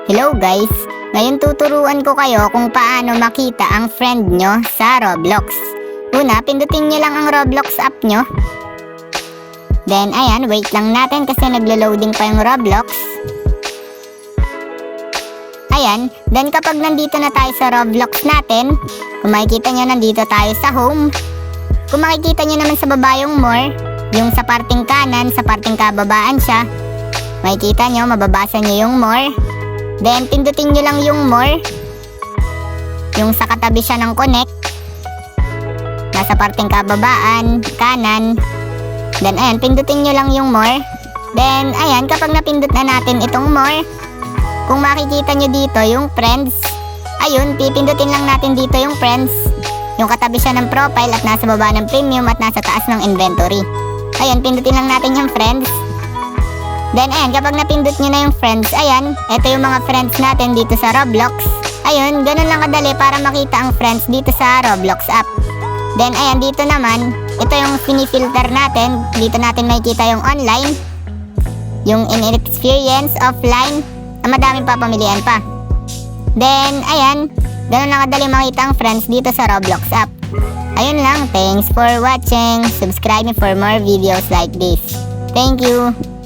Hello guys! Ngayon tuturuan ko kayo kung paano makita ang friend nyo sa Roblox. Una, pindutin nyo lang ang Roblox app nyo. Then, ayan, wait lang natin kasi naglo-loading pa yung Roblox. Ayan, then kapag nandito na tayo sa Roblox natin, kung makikita nyo nandito tayo sa home. Kung makikita nyo naman sa baba yung more, yung sa parting kanan, sa parting kababaan siya, makikita nyo, mababasa nyo yung more. Then, pindutin nyo lang yung more. Yung sa katabi siya ng connect. Nasa parting kababaan, kanan. Then, ayan, pindutin nyo lang yung more. Then, ayan, kapag napindot na natin itong more, kung makikita nyo dito yung friends, ayun, pipindutin lang natin dito yung friends. Yung katabi siya ng profile at nasa baba ng premium at nasa taas ng inventory. Ayun, pindutin lang natin yung friends. Then, ayan, kapag napindot nyo na yung friends, ayan, ito yung mga friends natin dito sa Roblox. Ayun, ganun lang kadali para makita ang friends dito sa Roblox app. Then, ayan, dito naman, ito yung pinifilter natin. Dito natin makikita yung online, yung in-experience, offline, na madaming papamilian pa. Then, ayan, ganun lang kadali makita ang friends dito sa Roblox app. Ayun lang, thanks for watching. Subscribe me for more videos like this. Thank you!